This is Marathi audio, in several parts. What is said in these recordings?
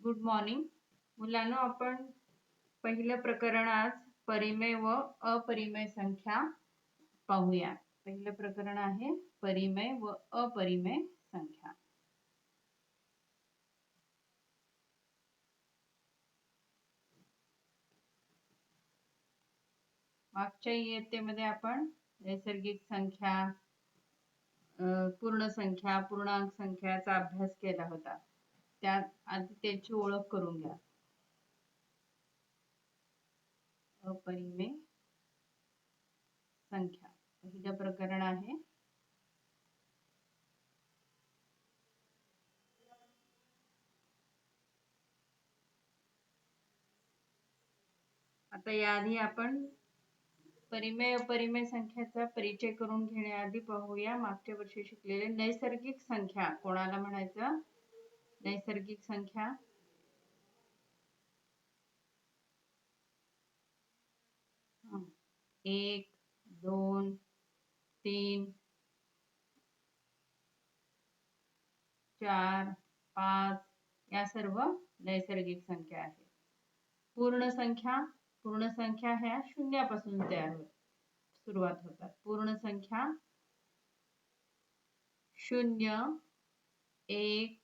गुड मॉर्निंग मुलांनो. आपण पहिलं प्रकरण आज परिमेय व अपरिमेय संख्या पाहूया. पहिलं प्रकरण आहे परिमेय व अपरिमेय संख्या. मागच्या इयत्तेमध्ये आपण नैसर्गिक संख्या, पूर्ण संख्या, पूर्णांक संख्याचा अभ्यास केला होता. त्यात आधी त्याची ओळख करून घ्या. अपरिमेय संख्या पहिलं प्रकरण आहे. आता याआधी आपण परिमेय अपरिमेय संख्याचा परिचय करून घेण्याआधी पाहूया मागच्या वर्षी शिकलेले नैसर्गिक संख्या कोणाला म्हणायचं. नैसर्गिक संख्या एक, दोन, तीन, चार, पाच या सर्व नैसर्गिक संख्या आहेत. पूर्ण संख्या ह्या शून्यापासून सुरुवात होतात. पूर्ण संख्या 0, 1,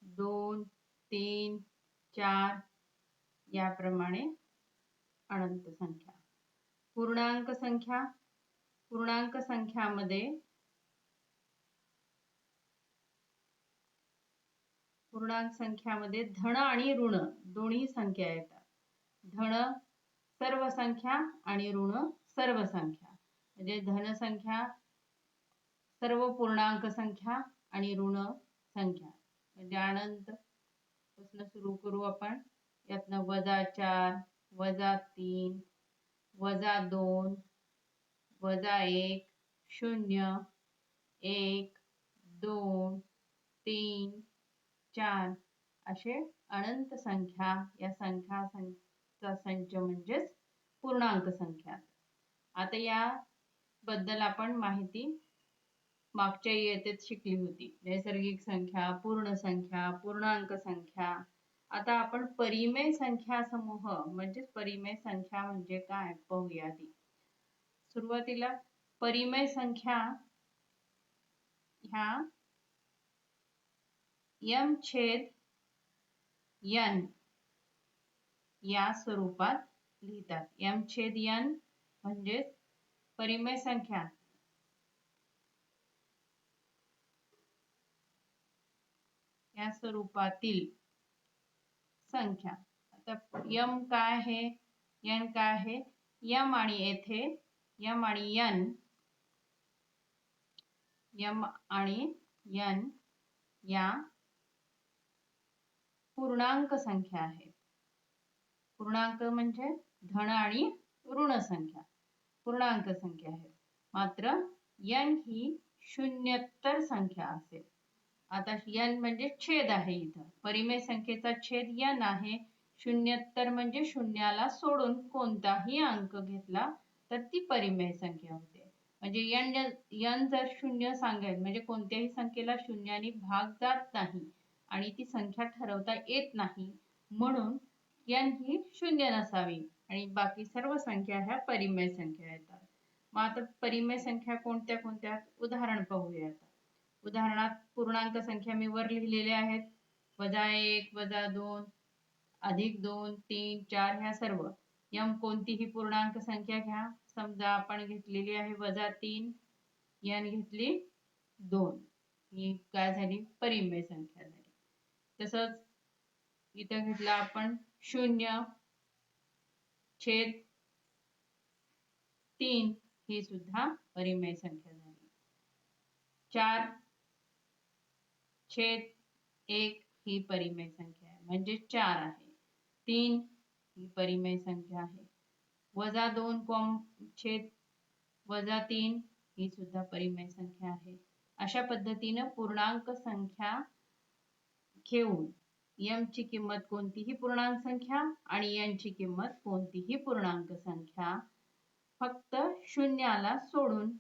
2, 3, 4 याप्रमाणे अनंत संख्या. पूर्णांक संख्यामध्ये धन आणि ऋण दोन्ही संख्या येतात. धन सर्व संख्या आणि ऋण सर्व संख्या. म्हणजे धन संख्या सर्व पूर्णांक संख्या आणि ऋण संख्या. म्हणजे अनंत पासून सुरू करू आपण. यातनं -4, -3, -2, -1, 0, 1, 2, 3, 4 असे अनंत संख्या. या संख्याचा संच म्हणजेच पूर्णांक संख्या. आता या बद्दल आपण माहिती मागच्या इयत्तेत शिकली होती. नैसर्गिक संख्या, पूर्ण संख्या, पूर्णांक संख्या. आता आपण परिमेय संख्या समूह म्हणजेच परिमेय संख्या म्हणजे काय पाहूया आधी. सुरुवातीला परिमेय संख्या ह्या m/n या स्वरूपात लिहितात. m/n म्हणजे परिमेय संख्या. या स्वरूपातील संख्या. आता m काय आहे, n काय आहे. m आणि येथे m आणि n या पूर्णांक संख्या आहेत. पूर्णांक म्हणजे धन आणि ऋण संख्या पूर्णांक संख्या आहेत. मात्र n ही शून्यत्तर संख्या असेल. आता n म्हणजे छेद आहे. इथं परिमेय संख्येचा छेद n आहे. शून्यत्तर म्हणजे शून्याला सोडून कोणताही अंक घेतला तर ती परिमेय संख्या होते. म्हणजे n जर शून्य सांगेल म्हणजे कोणत्याही संख्येला शून्याने भाग जात नाही आणि ती संख्या ठरवता येत नाही. म्हणून n ही शून्य नसावी आणि बाकी सर्व संख्या ह्या परिमेय संख्या येतात. मग आता परिमेय संख्या कोणत्या उदाहरण पाहूया. उदाहरणात पूर्णांक संख्या मी वर लिहिलेल्या आहेत. -1, -2, +2, 3, 4 ह्या सर्व. m कोणतीही पूर्णांक संख्या घ्या. समजा आपण घेतलेली आहे -3, n घेतली 2. ही काय झाली परिमेय संख्या झाली. तसंच इथं घेतला आपण 0/3 ही सुद्धा परिमेय संख्या झाली. 4/1 ही परिमेय संख्या आहे म्हणजे 4 आहे. 3 ही परिमेय संख्या आहे. -2/3 ही सुद्धा परिमेय संख्या आहे. अशा पद्धतीनं पूर्णांक संख्या घेऊन m ची किंमत कोणतीही पूर्णांक संख्या आणि n ची किंमत कोणतीही पूर्णांक संख्या फक्त शून्याला सोडून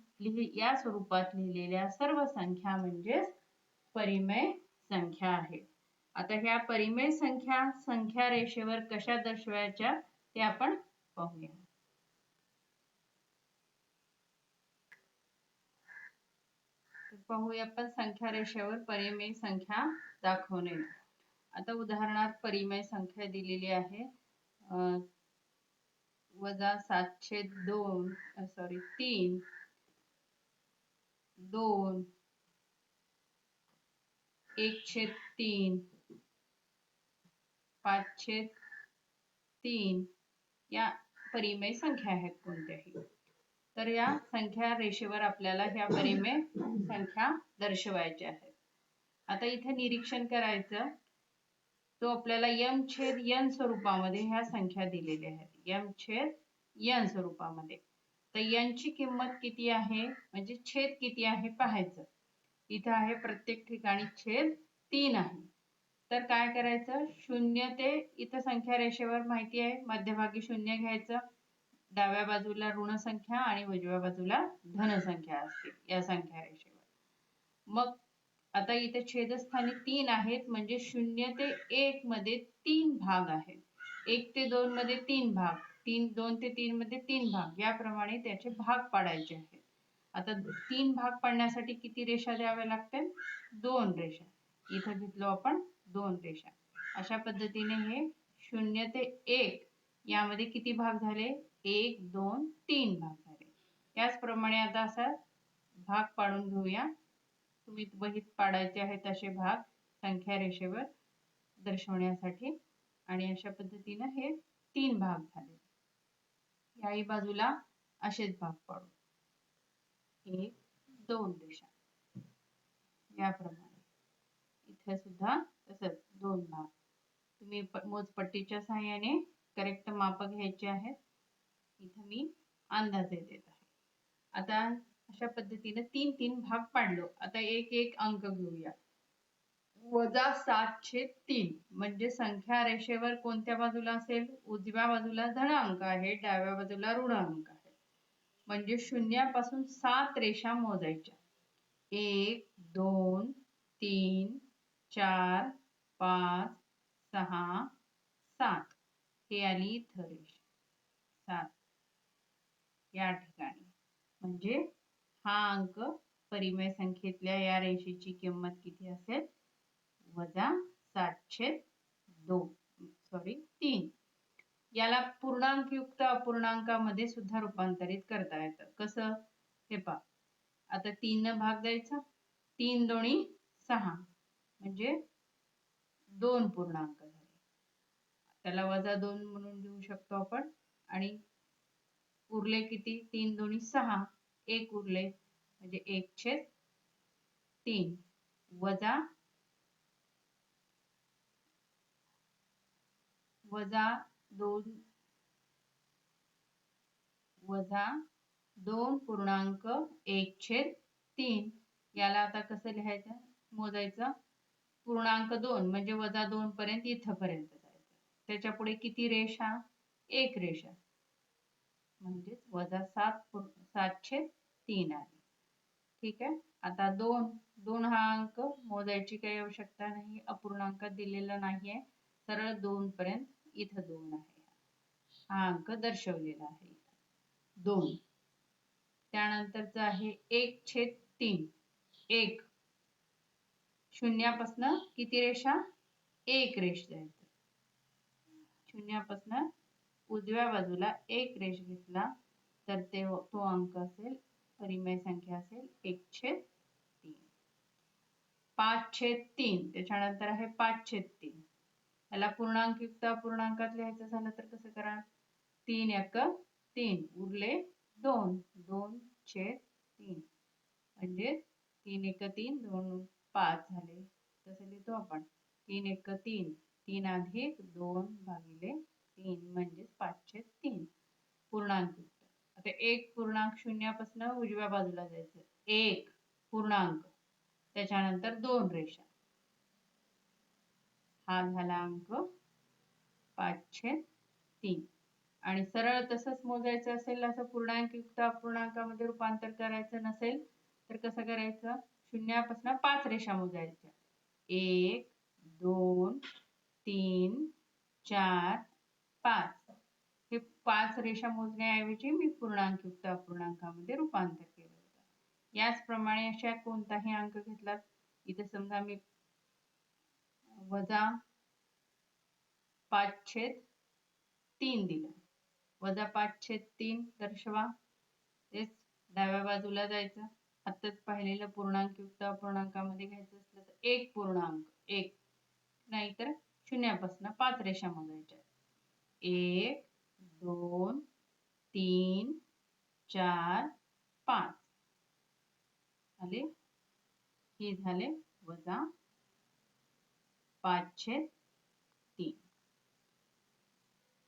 या स्वरूपात लिहिलेल्या सर्व संख्या म्हणजेच परिमेय संख्या आहे. आता ह्या परिमेय संख्या संख्या रेषेवर कशा दर्शवायच्या ते आपण पाहूया. पाहूया आपण संख्या रेषेवर परिमेय संख्या दाखवणे. आता उदाहरणार्थ परिमेय संख्या दिलेली आहे वजा 702 3 2 1/3 5/3 या परिमेय संख्या आहेत कोणत्याही. तर या संख्या रेषेवर आपल्याला ह्या परिमेय संख्या दर्शवायच्या आहेत. आता इथे निरीक्षण करायचं, तो आपल्याला m/n स्वरूपामध्ये ह्या संख्या दिलेल्या आहेत. m/n स्वरूपामध्ये. तर n ची किंमत किती आहे म्हणजे छेद किती आहे पाहायचं. इथे आहे प्रत्येक ठिकाणी छेद 3 आहे. तर काय करायचं, 0 ते इथं संख्या रेषेवर माहिती आहे मध्यभागी 0 घ्यायचं, डाव्या बाजूला ऋण संख्या आणि उजव्या बाजूला धन संख्या असते या संख्या रेषेवर. मग आता इथे छेदस्थानी 3 आहेत म्हणजे 0 ते 1 मध्ये 3 भाग आहेत. 1 ते 2 मध्ये 3 भाग, 2 ते 3 मध्ये 3 भाग, याप्रमाणे त्याचे भाग पाडायचे आहेत. आता 3 भाग पाडण्यासाठी किती रेषा द्याव्या लागतील? 2 रेषा. इथं घेतलो आपण 2 रेषा. अशा पद्धतीने हे 0 ते 1 यामध्ये किती भाग झाले? 1 2 3 भाग झाले. याचप्रमाणे आता असा भाग पाडून घेऊया. तुम्ही वहीत पाडायचे आहेत असे भाग संख्या रेषेवर दर्शवण्यासाठी. आणि अशा पद्धतीने हे 3 भाग झाले. याही बाजूला असेच भाग पाडू. 1 2 रेषा याप्रमाणे. इथे सुद्धा तसंच 2 भाग. तुम्ही मोजपट्टीच्या सहाय्याने करेक्ट माप घ्यायचे आहेत. इथे मी अंदाजे देत आहे. आता अशा पद्धतीने 3 भाग पाडलो. आता एक अंक घेऊया. वजा 7/3 म्हणजे संख्या रेषेवर कोणत्या बाजूला असेल? उजव्या बाजूला धन अंक आहे, डाव्या बाजूला ऋण अंक आहे. म्हणजे शून्यापासून 7 रेषा मोजायच्या. 1 2 3 4 5 6 7 हे आली इथं रेषा 7 या ठिकाणी. म्हणजे हा अंक परिमेय संख्येतल्या या रेषेची किंमत किती असेल? वजा 3. याला पूर्णांकयुक्त अपूर्णांकामध्ये सुद्धा रूपांतरित करता येतं. कसं? हे पहा. आता 3 न भाग द्यायचा. 3 दोन्ही 6 म्हणजे 2 पूर्णांक झाले. त्याला वजा 2 म्हणून लिहू शकतो आपण. आणि उरले किती? 3 दोन्ही 6, 1 उरले म्हणजे 1/3 वजा 2.1/3. याला आता कसं लिहायचं? मोजायचं. पूर्णांक 2 म्हणजे वजा 2 पर्यंत इथपर्यंत जायचं. त्याच्या पुढे किती रेषा? 1 रेषा. म्हणजे वजा 7/3 आहे. ठीक आहे. आता 2 हा अंक मोजायची काही आवश्यकता नाही, अपूर्णांकात दिलेला नाहीये. सरळ 2 पर्यंत इथं 2 आहे. हा अंक दर्शवलेला आहे 2. त्यानंतरचा आहे 1/3. 1 शून्यापासून किती रेषा? 1 रेष जायचं. शून्यापासून उजव्या बाजूला 1 रेष घेतला तर तो अंक असेल, परिमेय संख्या असेल 1/3. 5/3 त्याच्यानंतर आहे 5/3. याला पूर्णांकयुक्त अपूर्णांकात लिहायचं झालं तर कसं करा? 3 1 3 उरले 2 2/3 म्हणजे 3 1 3 2 5 झाले. तसं लिहितो आपण 3 1 3 3 अधिक 2 भागिले 3 म्हणजे 5/3 पूर्णांकयुक्त. आता 1 पूर्णांक शून्यापासून उजव्या बाजूला जायचं. 1 पूर्णांक त्याच्यानंतर 2 रेषा. हा झाला अंक 5/3. आणि सरळ तसंच मोजायचं असेल, असं पूर्णांकयुक्त अपूर्णांकामध्ये रूपांतर करायचं नसेल तर कसं करायचं? शून्यापासून 5 रेषा मोजायच्या. 1 2 3 4 5 हे 5 रेषा मोजण्याऐवजी मी पूर्णांकयुक्त अपूर्णांकामध्ये रूपांतर केलं होतं. याचप्रमाणे अशा कोणताही अंक घेतला, इथे समजा मी वजा 5/3 दिला, वजा 5/3 दर्शवा. तेच डाव्या बाजूला जायचं. आत्ताच पाहिलेलं पूर्णांकयुक्त अपूर्णांकामध्ये घ्यायचं असलं तर 1.1 नाहीतर शून्यापासून 5 रेषा मोजायच्या. 1 2 3 4 5 झाले. हे झाले वजा 5/3.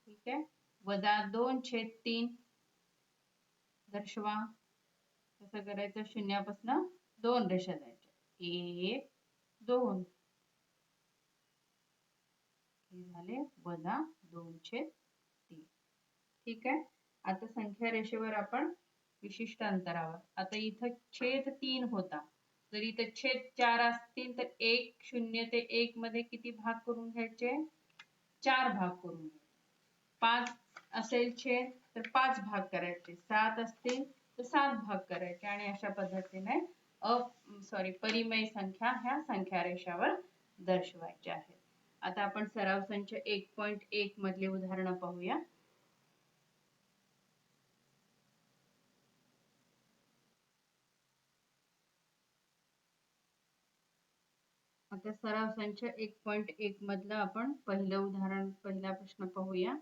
ठीक आहे. वजा 2/3 दर्शवा. कसं करायचं? शून्यापासून 2 रेषा जायच्या. 1 2 हे झाले वजा 2/3. ठीक आहे. आता संख्या रेषेवर आपण विशिष्ट अंतरावर, आता इथं छेद 3 होता, जर इथं छेद 4 असतील तर 1 0 ते 1 मध्ये किती भाग करून घ्यायचे? 4 भाग करून घ्यायचे. 5 असेल छेद तर 5 भाग करायचे, 7 असतील तर 7 भाग करायचे आणि अशा पद्धतीने परिमेय संख्या ह्या संख्या रेषावर दर्शवायच्या आहेत. आता आपण सराव संच 1.1 मधले उदाहरण पाहूया. आता सराव संच 1.1 मधलं आपण पहिलं उदाहरण, पहिला प्रश्न पाहूया.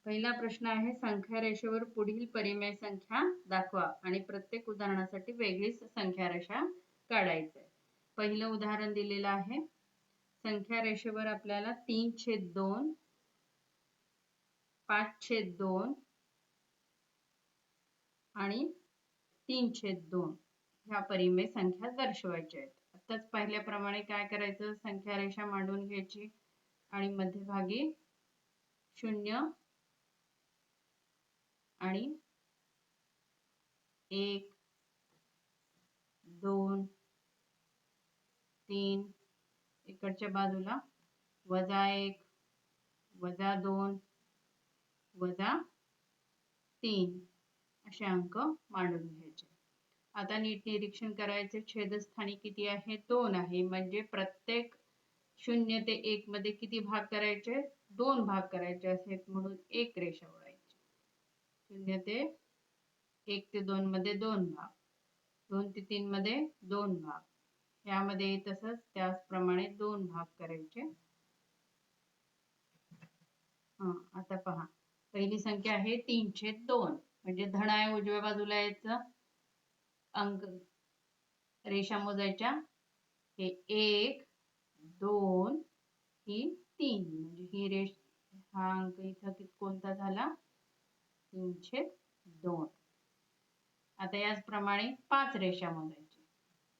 पहिला प्रश्न आहे, संख्या रेषेवर पुढील परिमेय संख्या दाखवा आणि प्रत्येक उदाहरणासाठी वेगळीच संख्या रेषा काढायची. पहिलं उदाहरण दिलेलं आहे. संख्या रेषेवर आपल्याला 3/2 5/2 आणि 3/2 ह्या परिमेय संख्या दर्शवायच्या आहेत. आताच पाहिल्याप्रमाणे काय करायचं? संख्या रेषा मांडून घ्यायची आणि मध्यभागी 0 आणि 1 2 3 इकडच्या बाजूला -1 -2 -3 असे अंक मांडून घ्यायचे. आता नीट निरीक्षण करायचे. छेदस्थानी किती आहे? 2 आहे. म्हणजे प्रत्येक 0 ते 1 मध्ये किती भाग करायचे? 2 भाग करायचे आहेत, म्हणून एक रेषा ओढायची. 0 ते 1 ते 2 मध्ये 2 भाग, 2 ते 3 मध्ये 2 भाग, यामध्ये तसंच त्याचप्रमाणे 2 भाग करायचे. आता पहा, पहिली संख्या आहे 3/2, म्हणजे धन आहे, उजव्या बाजूला यायचं, अंक रेषा मोजायच्या. हे 1 2 ही 3, म्हणजे ही हा अंक इथं कोणता झाला? 3/2. आता याचप्रमाणे 5 रेषा मोजायची.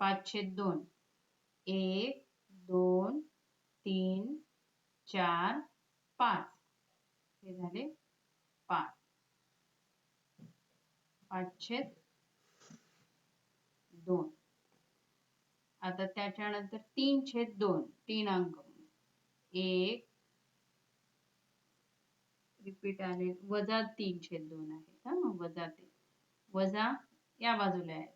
5/2 1 2 3 4 5 हे झाले 5. 5/2. आता त्याच्यानंतर 3/2 3 अंक, 1 रिपीट आले, -3/2 आहे. -3 वजा या बाजूला आहे,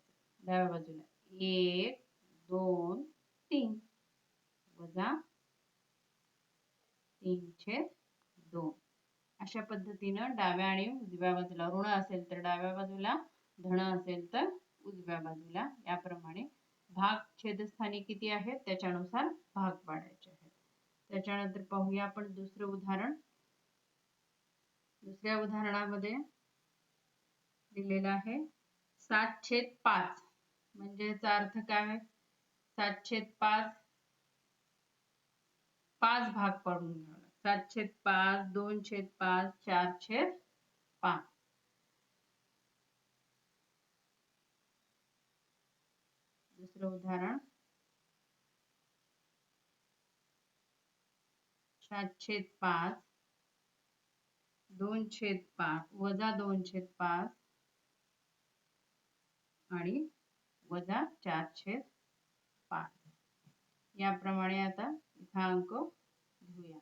डाव्या बाजूला 1 2 3 वजा 3/2. अशा पद्धतीनं डाव्या आणि उजव्या बाजूला, ऋण असेल तर डाव्या बाजूला, धन असेल तर उजव्या बाजूला, याप्रमाणे भाग छेदस्थानी किती आहेत त्याच्यानुसार भाग पाडायचे आहेत. त्याच्यानंतर पाहूया आपण दुसरं उदाहरण. दुसऱ्या उदाहरणामध्ये दिलेला आहे 7/5, म्हणजे याचा अर्थ काय? 7/5 5 भाग पाडून घ्यावा. 7/5 2/5 4/5. दुसरं उदाहरण 7/5 2/5 वजा 2/5 आणि वजा 4/5. याप्रमाणे आता इथं अंक घेऊया.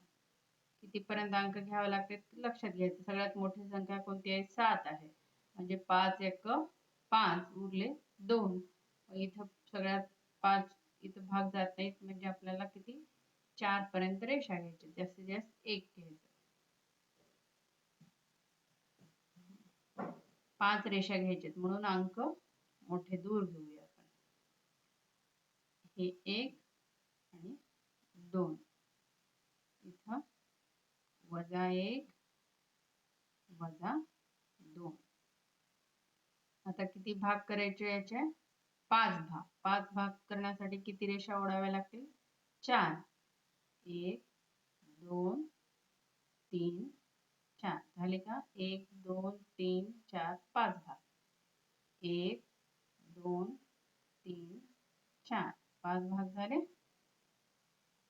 कितीपर्यंत अंक घ्यावे लागते लक्षात घ्यायचं. सगळ्यात मोठी संख्या कोणती आहे? 7 आहे. म्हणजे 5 एक 5 उरले 2. इथं सगळ्यात 5 इथं भाग जात नाहीत म्हणजे आपल्याला किती 4 पर्यंत रेषा घ्यायची. जास्तीत जास्त 1 घ्यायचं. 5 रेषा घ्यायच्यात म्हणून अंक मोठे दूर घेऊया आपण. हे 1 आणि 2. इथं -1 -2. आता किती भाग करायचे याचे? 5 भाग. 5 भाग करण्यासाठी किती रेषा ओढाव्या लागतील? 4. 1 2 3 4. झाले का? 1 2 3 4 5 भाग. 1 2 3 4 5 भाग झाले.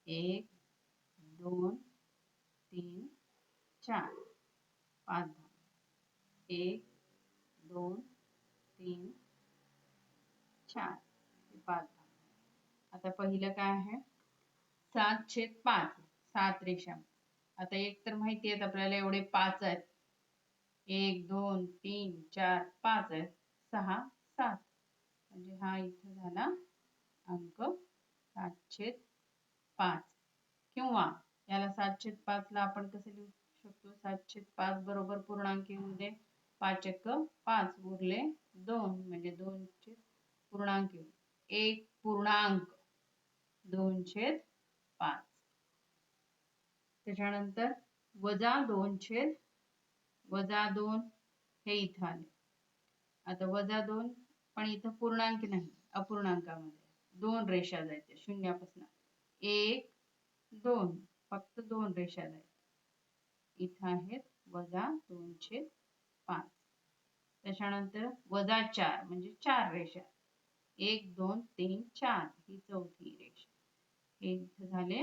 1 2 3 4 5 भाग. 1 2 3 4 5 भाग. आता पहिलं काय आहे? 7/5 7 रेषा. आता एक तर माहिती आहे आपल्याला एवढे 5 आहेत. 1 2 3 4 5 आहेत. 6 7 म्हणजे हा इथं झाला अंक 7/5. किंवा याला 7/5 ला आपण कसं लिहू शकतो? 7/5 बरोबर पूर्णांक येऊ दे. 5 एक 5 उरले 2 म्हणजे 2 पूर्णांक येऊ. 1 पूर्णांक 2/5. त्याच्यानंतर -2 हे इथं आले. आता -2 पण इथं पूर्णांक नाही, अपूर्णांकामध्ये 2 रेषा जायच्या शून्यापासून. 1 2 फक्त 2 रेषा जायच्या. इथं आहेत -2/5. त्याच्यानंतर -4 म्हणजे 4 रेषा. 1 2 3 4 ही चौथी रेषा. हे इथं झाले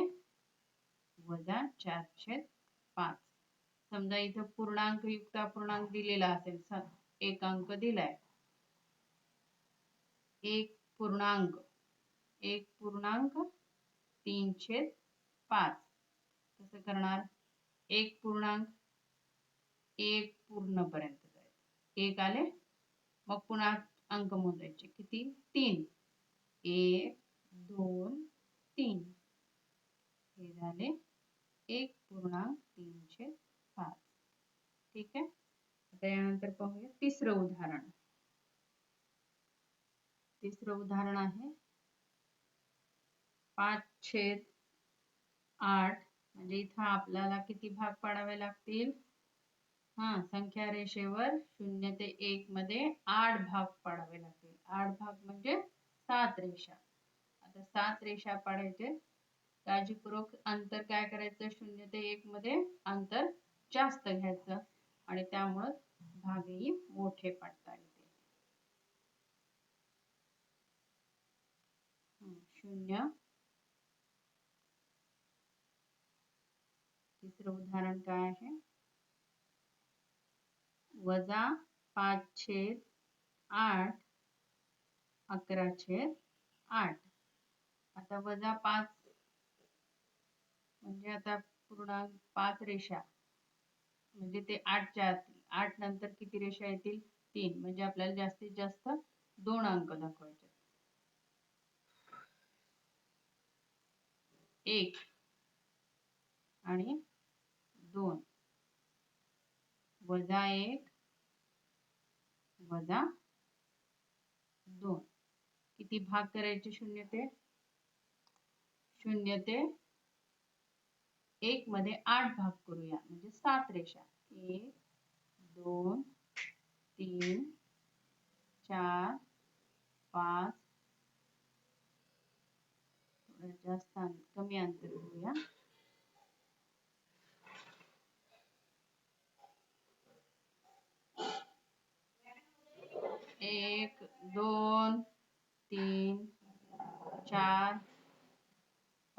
-4/5. समजा इथं पूर्णांक युक्त अपूर्णांक दिलेला असेल. एक अंक दिलाय. 1 पूर्णांक 3/5. कसं करणार? 1 पूर्णांक 1 पूर्ण पर्यंत जायचं. 1 आले मग पुन्हा अंक मोजायचे. किती? 3. 1 2 3. हे झाले 1.3/5. ठीक आहे. आता यानंतर पाहूया तिसरं उदाहरण. तिसरं उदाहरण आहे 5/8. म्हणजे इथं आपल्याला किती भाग पाडावे लागतील? संख्या रेषेवर 0 ते 1 मध्ये 8 भाग पाडावे लागतील. 8 भाग म्हणजे 7 रेषा. आता 7 रेषा पाडायचे. काळजीपूर्वक अंतर काय करायचं? 0 ते 1 मध्ये अंतर जास्त घ्यायचं आणि त्यामुळे भागही मोठे पाडता येते. 0. तिसरं उदाहरण काय आहे? -5/8 11/8. आता -5 म्हणजे आता पूर्णांक 5 रेषा म्हणजे ते 8च्या आत. 8 नंतर किती रेषा येतील? 3. म्हणजे आपल्याला जास्तीत जास्त 2 अंक दाखवायचे. 1 आणि 2. -1 -2. किती भाग करायचे? 0 ते 1 मध्ये 8 भाग करूया म्हणजे 7 रेषा. 1 2 3 4 5. जास्त कमी अंतर घेऊया. 1 2 3 4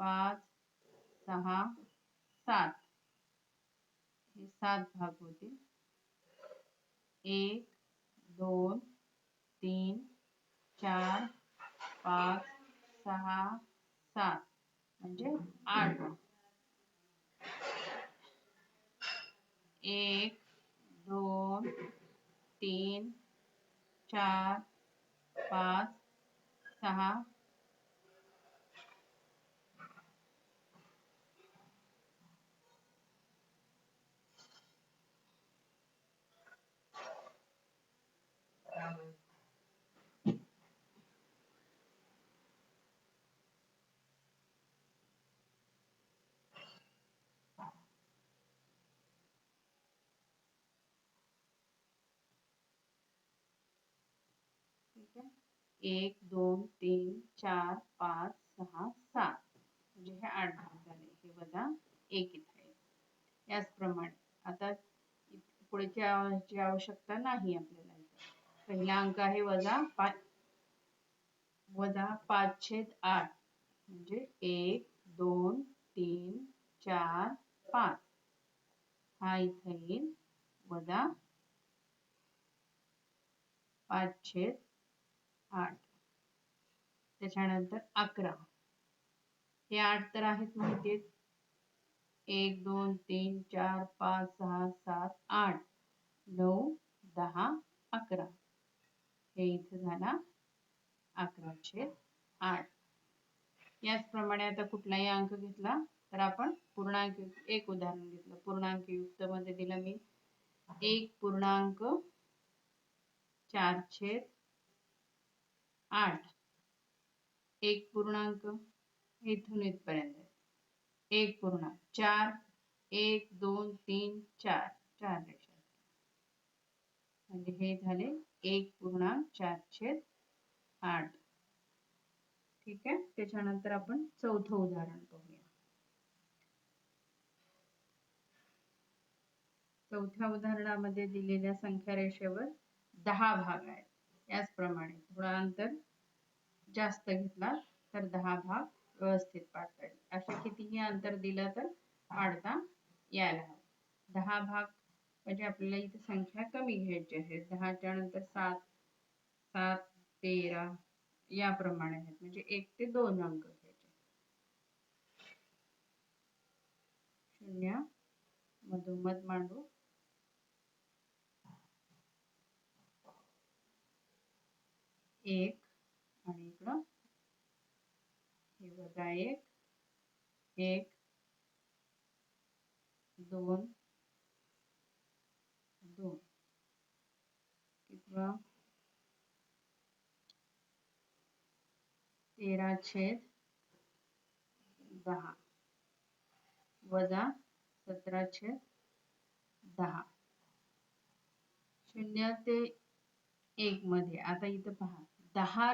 5 6 7. हे 7 भाग होतील. 1 2 3 4 5 6 7. म्हणजे 8. 1 2 3 4 5 6 ठीक आहे. 1 2 3 4 5 6 7 म्हणजे हे 8 भाग झाले. हे वजा 1 इथे आहे. याचप्रमाणे आता पुढच्या आवश्यकता नाही आपल्याला. पहिला अंक आहे वजा 5 5/8 म्हणजे 1 2 3 4 5. हा इथे येईल वजा 5/8. त्याच्यानंतर 11. हे 8 तर आहेत माहिती. 1 2 3 4 5 6 7 8 9 10 11. हे इथे झाला 11/8. याचप्रमाणे आता कुठलाही अंक घेतला तर आपण पूर्णांक युक्त. एक उदाहरण घेतलं पूर्णांक युक्त मध्ये दिलं मी 1.4/8. 1 पूर्णांक इथून इथपर्यंत 1.4 1 2 3 4 4 रेषा म्हणजे हे झाले 1.4/8. ठीक आहे. त्याच्यानंतर आपण चौथं उदाहरण पाहूया. चौथ्या उदाहरणामध्ये दिलेल्या संख्या रेषेवर 10 भाग आहेत. याचप्रमाणे थोडा अंतर जास्त घेतला तर 10 भाग व्यवस्थित पाडता येईल. असे कितीही अंतर दिलं तर पाडता यायला हवं. 10 भाग म्हणजे आपल्याला इथे संख्या कमी घ्यायची आहे. 10च्या नंतर 7 7 13 याप्रमाणे आहेत. म्हणजे 1 ते 2 अंक घ्यायचे. 0 मधोमध मांडू. 1 आणि इकडं हे वजा 1 1 2 2 किंवा 13/10 वजा 17/10. 0 ते 1 मध्ये आता इथं पहा 10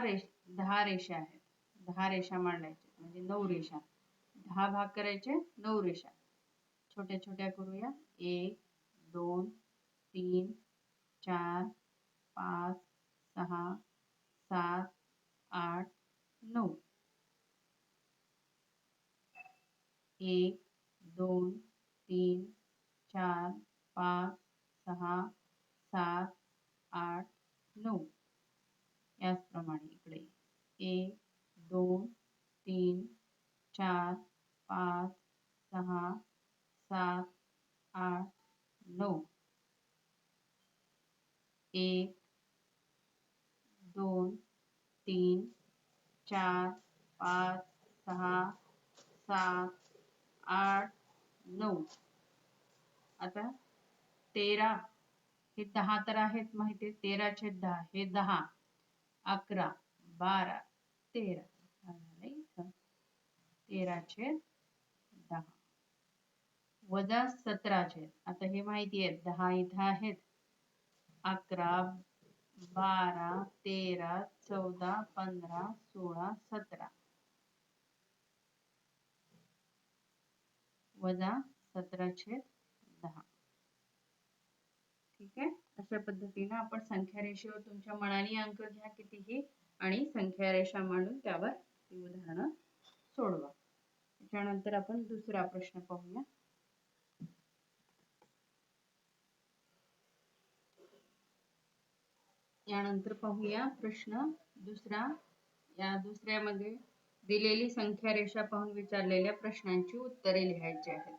रेषा आहेत. 10 रेषा मांडायच्या म्हणजे 9 रेषा. 10 भाग करायचे 9 रेषा. छोट्या छोट्या करूया. 1 2 3 4 5 6 7 8 9. 1 2 3 4 5 6 7 8 9. याचप्रमाणे इकडे 1 2 3 4 5 6 7 8 9. 1 2 3 4 5 6 7 8 9. आता 13 हे 10 तर आहेत माहिती. 13/10 हे 10 11 12 13 13/10 वजा 17. आता हे माहिती आहे 10 इथं आहेत. 11 12 13 14 15 16 17 वजा 17/10. ठीक आहे. अशा पद्धतीने आपण संख्या रेषेवर तुमच्या मनाने अंक घ्या कितीही आणि संख्या रेषा मांडून त्यावर ती उदाहरणं सोडवा. त्याच्यानंतर आपण दुसरा प्रश्न पाहूया. यानंतर पाहूया प्रश्न दुसरा. या दुसऱ्यामध्ये दिलेली संख्या रेषा पाहून विचारलेल्या प्रश्नांची उत्तरे लिहायची आहेत.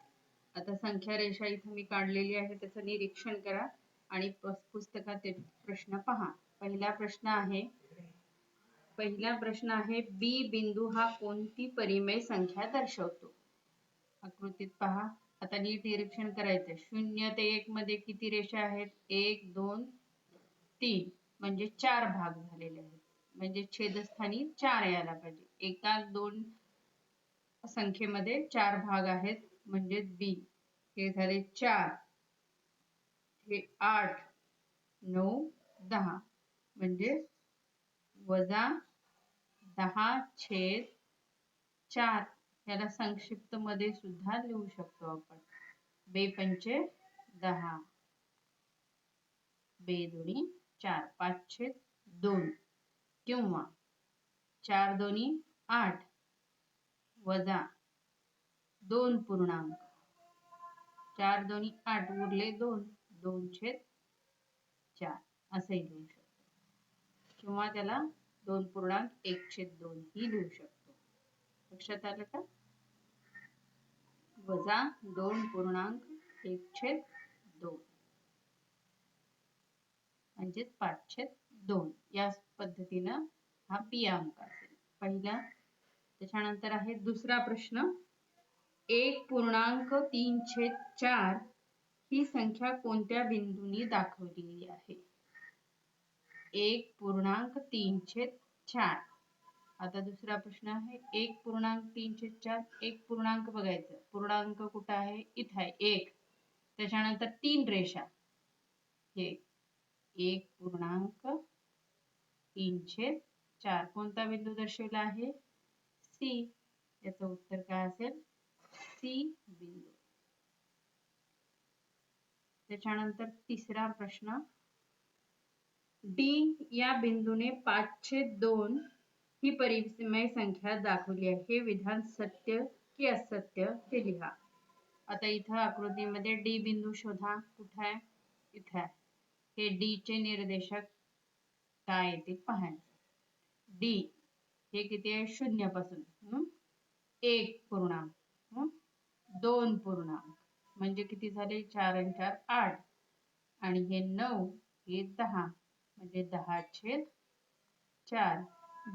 आता संख्या रेषा इथे मी काढलेली आहे, त्याचं निरीक्षण करा आणि पुस्तकात ते प्रश्न पहा. पहिला प्रश्न आहे बी बिंदू हा कोणती परिमेय संख्या दर्शवतो? आकृतीत पहा. आता नीट निरीक्षण करायचं. 0 ते 1 मध्ये किती रेषा आहेत? 1 2 3 म्हणजे 4 भाग झालेले आहेत. म्हणजे छेदस्थानी 4 यायला पाहिजे. एका 2 संख्येमध्ये 4 भाग आहेत म्हणजे बी. हे झाले 4, हे 8 9 10 म्हणजे -10/4. याला संक्षिप्त मध्ये सुद्धा लिहू शकतो आपण. बे पंचे 10, बे दोन्ही 4, 5/2 किंवा 4 दोन्ही 8 वजा 2 पूर्णांक 4 दोन्ही 8 उरले 2, 2/4 असे लिहू शकतो. किंवा त्याला 2.1/2 ही लिहू शकतो. लक्षात आलं का? वजा 2.1/2 म्हणजे 5/2. या पद्धतीनं हा बी अंक असेल पहिला. त्याच्यानंतर आहे दुसरा प्रश्न. 1.3/4 ही संख्या कोणत्या बिंदूंनी दाखवलेली आहे? 1.3/4. आता दुसरा प्रश्न आहे 1.3/4. एक पूर्णांक बघायचं. पूर्णांक कुठं आहे? इथं आहे 1. त्याच्यानंतर 3 रेषा. हे 1.3/4 कोणता बिंदू दर्शवला आहे? सी. याचं उत्तर काय असेल? सी बिंदू. त्याच्यानंतर तिसरा प्रश्न. डी या बिंदूने 5/2 ही परिमेय संख्या दाखवली आहे. हे विधान सत्य की असत्य ते लिहा. आता इथं आकृतीमध्ये डी बिंदू शोधा. कुठे आहे? इथे आहे. हे डी चे निर्देशक काय आहे ते पाहायचं. डी हे किती आहे? 0 पासून 1 पूर्णांक 2 पूर्णांक म्हणजे किती झाले? 4 आणि 4 8 आणि हे 9 हे 10 म्हणजे 10/4.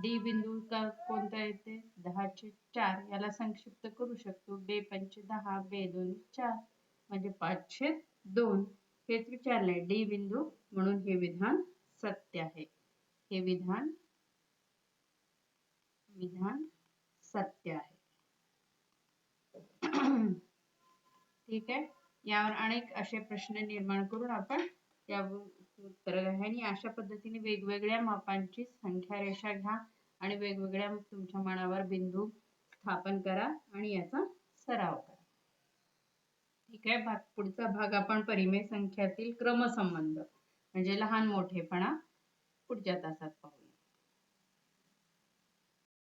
डी बिंदू का कोणता येते? 10/4. याला संक्षिप्त करू शकतो. बे पंचे 10, बे दोन्ही 4 म्हणजे 5/2. हेच विचारलंय डी बिंदू, म्हणून हे विधान सत्य आहे. हे विधान सत्य आहे. ठीक आहे. यावर अनेक असे प्रश्न निर्माण करून आपण त्यावर उत्तर द्या. आणि अशा पद्धतीने वेगवेगळ्या मापांची संख्या रेषा घ्या आणि वेगवेगळ्या तुमच्या मनावर बिंदू स्थापन करा आणि याचा सराव करा. ठीक आहे. पुढचा भाग आपण परिमेय संख्यातील क्रमसंबंध म्हणजे लहान मोठेपणा पुढच्या तासात पाहू.